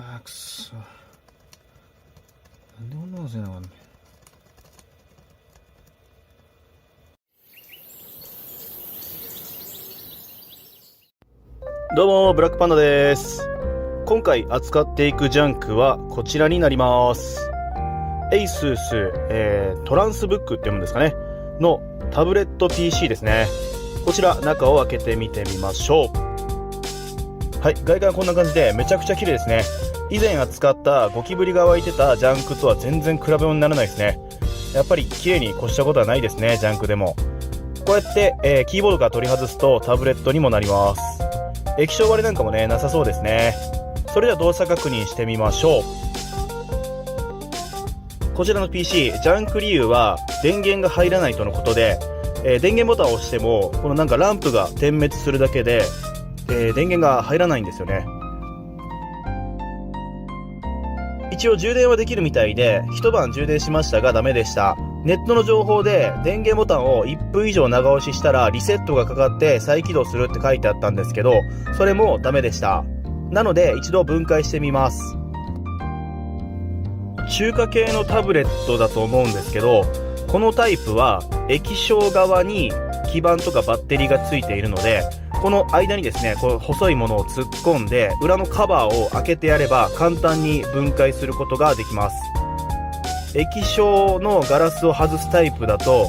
あーくそ。なんでこんなことせなあかんねん。どうもブラックパンダです。今回扱っていくジャンクはこちらになります。ASUS、トランスブックって読むんですかねのタブレット PC ですね。こちら中を開けてみてみましょう。はい、外観こんな感じでめちゃくちゃ綺麗ですね。以前扱ったゴキブリが湧いてたジャンクとは全然比べ物にならないですね。やっぱり綺麗に越したことはないですね。ジャンクでもこうやって、キーボードから取り外すとタブレットにもなります。液晶割れなんかもねなさそうですね。それでは動作確認してみましょう。こちらの PC ジャンク理由は電源が入らないとのことで、電源ボタンを押してもこのなんかランプが点滅するだけで、電源が入らないんですよね。一応充電はできるみたいで一晩充電しましたがダメでした。ネットの情報で電源ボタンを1分以上長押ししたらリセットがかかって再起動するって書いてあったんですけど、それもダメでした。なので一度分解してみます。中華系のタブレットだと思うんですけど、このタイプは液晶側に基板とかバッテリーがついているので、この間にですねこの細いものを突っ込んで裏のカバーを開けてやれば簡単に分解することができます。液晶のガラスを外すタイプだと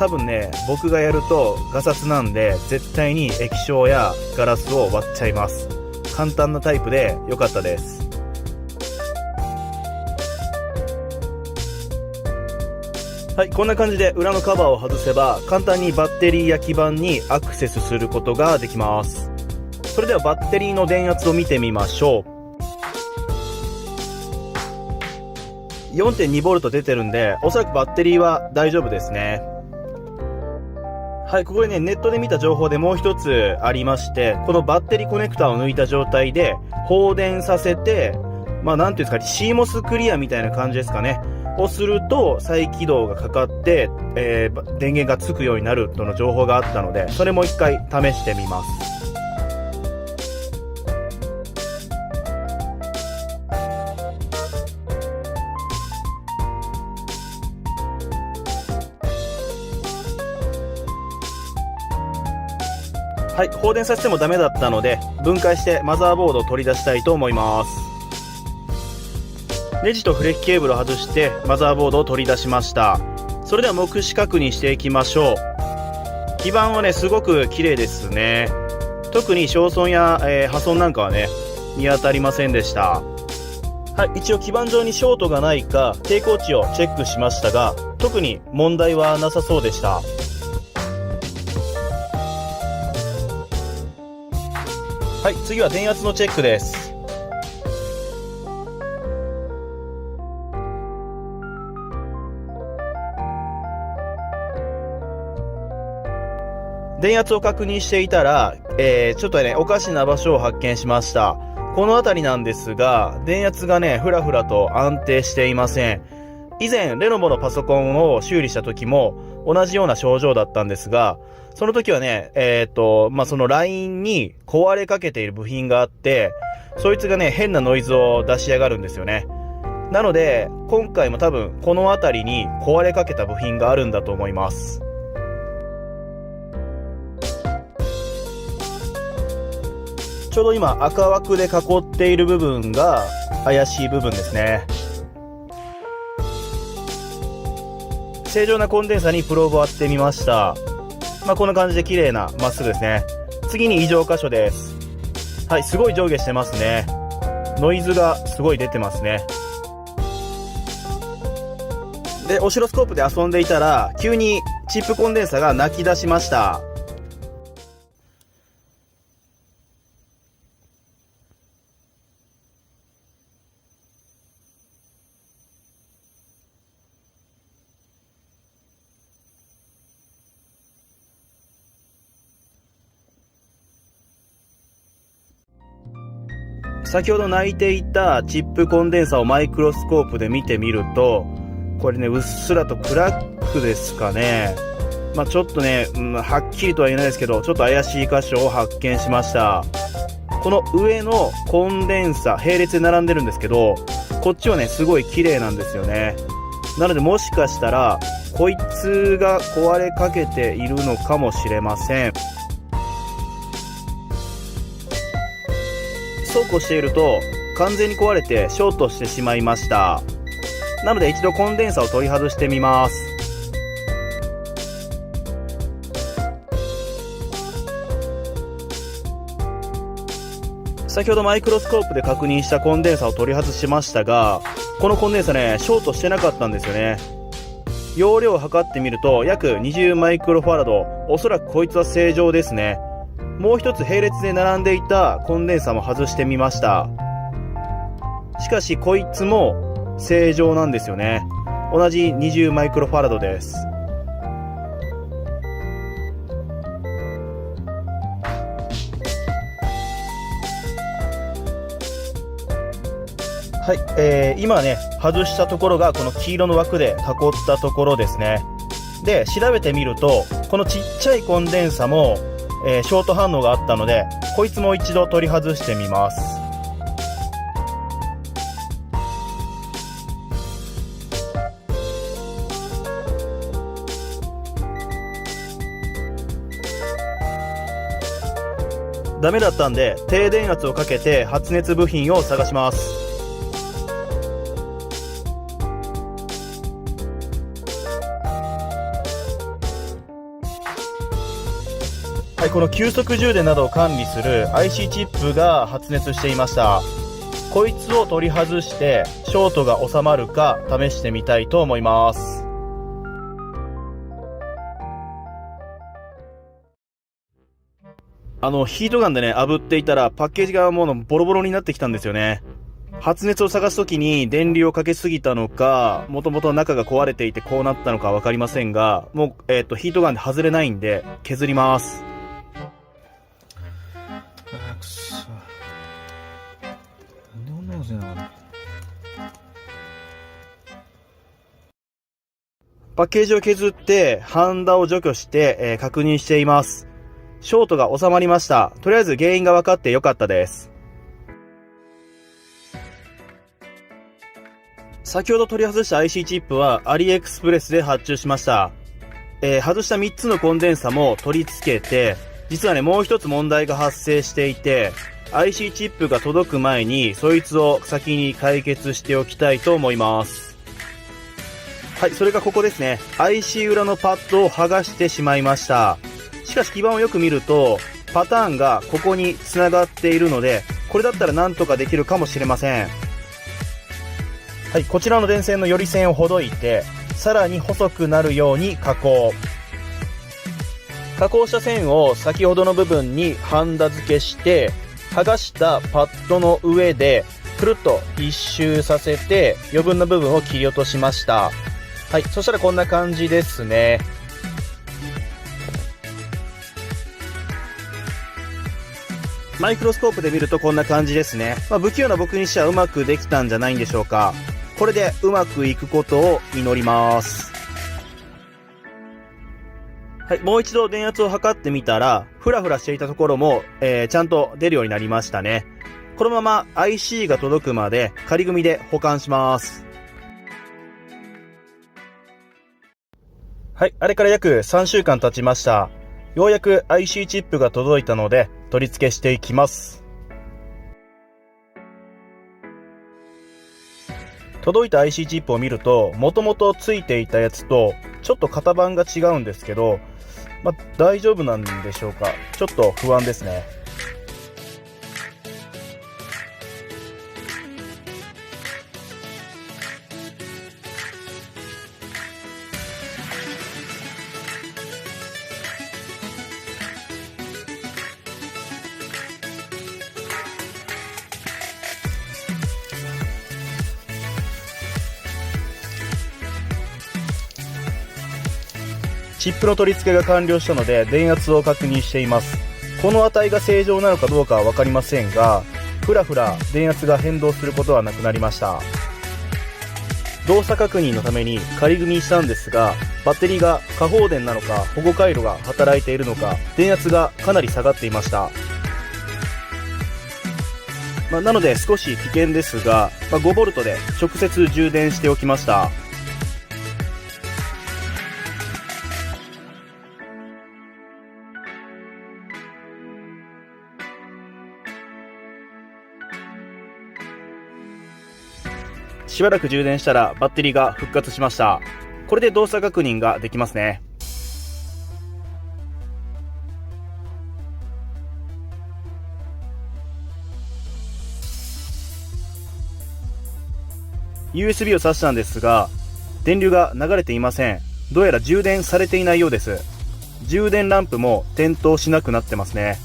多分ね僕がやるとガサツなんで絶対に液晶やガラスを割っちゃいます。簡単なタイプで良かったです。はい、こんな感じで裏のカバーを外せば簡単にバッテリーや基板にアクセスすることができます。それではバッテリーの電圧を見てみましょう。 4.2V 出てるんでおそらくバッテリーは大丈夫ですね。はい、ここでねネットで見た情報でもう一つありまして、このバッテリーコネクタを抜いた状態で放電させてなんていうんですか、CMOS クリアみたいな感じですかねをすると再起動がかかって、電源がつくようになるとの情報があったので、それも一回試してみます。はい、放電させてもダメだったので分解してマザーボードを取り出したいと思います。ネジとフレッキケーブルを外してマザーボードを取り出しました。それでは目視確認していきましょう。基板はねすごく綺麗ですね。特に焼損や、破損なんかはね見当たりませんでした。はい、一応基板上にショートがないか抵抗値をチェックしましたが特に問題はなさそうでした。はい、次は電圧のチェックです。電圧を確認していたら、ちょっとねおかしな場所を発見しました。この辺りなんですが電圧がねふらふらと安定していません。以前レノボのパソコンを修理した時も同じような症状だったんですが、その時はねそのラインに壊れかけている部品があってそいつがね変なノイズを出しやがるんですよね。なので今回も多分この辺りに壊れかけた部品があるんだと思います。ちょうど今赤枠で囲っている部分が怪しい部分ですね。正常なコンデンサにプローブを当ててみました。こんな感じで綺麗なまっすぐですね。次に異常箇所です。はい、すごい上下してますね。ノイズがすごい出てますね。でオシロスコープで遊んでいたら急にチップコンデンサが鳴き出しました。先ほど鳴いていたチップコンデンサをマイクロスコープで見てみるとこれねうっすらとクラックですかね。ちょっとね、はっきりとは言えないですけどちょっと怪しい箇所を発見しました。この上のコンデンサ並列で並んでるんですけど、こっちはねすごい綺麗なんですよね。なのでもしかしたらこいつが壊れかけているのかもしれません。そうこうしていると完全に壊れてショートしてしまいました。なので一度コンデンサを取り外してみます。先ほどマイクロスコープで確認したコンデンサを取り外しましたが、このコンデンサねショートしてなかったんですよね。容量を測ってみると約20マイクロファラド、おそらくこいつは正常ですね。もう一つ並列で並んでいたコンデンサも外してみました。しかしこいつも正常なんですよね。同じ20マイクロファラドです。はい、今ね外したところがこの黄色の枠で囲ったところですね。で調べてみるとこのちっちゃいコンデンサも、ショート反応があったので、こいつも一度取り外してみます。ダメだったんで低電圧をかけて発熱部品を探します。はい、この急速充電などを管理する IC チップが発熱していました。こいつを取り外してショートが収まるか試してみたいと思います。ヒートガンでね炙っていたらパッケージがもうボロボロになってきたんですよね。発熱を探すときに電流をかけすぎたのか、もともと中が壊れていてこうなったのか分かりませんが、もう、ヒートガンで外れないんで削ります。くそ。なんでこんなことせなあかんの。パッケージを削ってハンダを除去して、確認しています。ショートが収まりました。とりあえず原因が分かってよかったです。先ほど取り外した IC チップはアリエクスプレスで発注しました。外した3つのコンデンサも取り付けて、実はねもう一つ問題が発生していて、 IC チップが届く前にそいつを先に解決しておきたいと思います。はい、それがここですね。 IC 裏のパッドを剥がしてしまいました。しかし基板をよく見るとパターンがここにつながっているので、これだったらなんとかできるかもしれません。はい、こちらの電線のより線をほどいて、さらに細くなるように加工した線を先ほどの部分にハンダ付けして、剥がしたパッドの上でくるっと一周させて余分な部分を切り落としました。はい、そしたらこんな感じですね。マイクロスコープで見るとこんな感じですね。不器用な僕にしてはうまくできたんじゃないんでしょうか。これでうまくいくことを祈ります。はい、もう一度電圧を測ってみたら、フラフラしていたところも、ちゃんと出るようになりましたね。このまま IC が届くまで仮組みで保管します。はい、あれから約3週間経ちました。ようやく IC チップが届いたので取り付けしていきます。届いた IC チップを見ると、もともとついていたやつとちょっと型番が違うんですけど、大丈夫なんでしょうか。ちょっと不安ですね。チップの取り付けが完了したので電圧を確認しています。この値が正常なのかどうかは分かりませんが、ふらふら電圧が変動することはなくなりました。動作確認のために仮組みしたんですが、バッテリーが過放電なのか保護回路が働いているのか、電圧がかなり下がっていました。なので少し危険ですが、5V で直接充電しておきました。しばらく充電したらバッテリーが復活しました。これで動作確認ができますね。USB を挿したんですが、電流が流れていません。どうやら充電されていないようです。充電ランプも点灯しなくなってますね。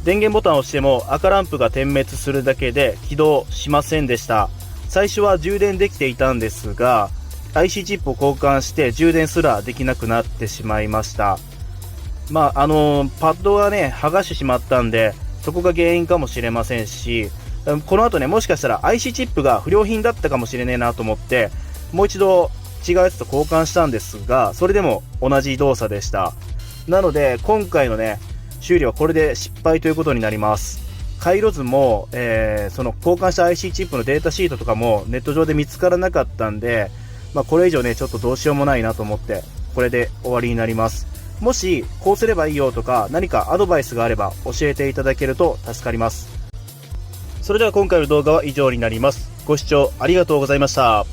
電源ボタンを押しても赤ランプが点滅するだけで起動しませんでした。最初は充電できていたんですが、IC チップを交換して充電すらできなくなってしまいました。パッドがね、剥がしてしまったんで、そこが原因かもしれませんし、この後ね、もしかしたら IC チップが不良品だったかもしれねえなと思って、もう一度違うやつと交換したんですが、それでも同じ動作でした。なので、今回のね、修理はこれで失敗ということになります。回路図も、その交換した IC チップのデータシートとかもネット上で見つからなかったんで、これ以上ね、ちょっとどうしようもないなと思って、これで終わりになります。もし、こうすればいいよとか、何かアドバイスがあれば教えていただけると助かります。それでは今回の動画は以上になります。ご視聴ありがとうございました。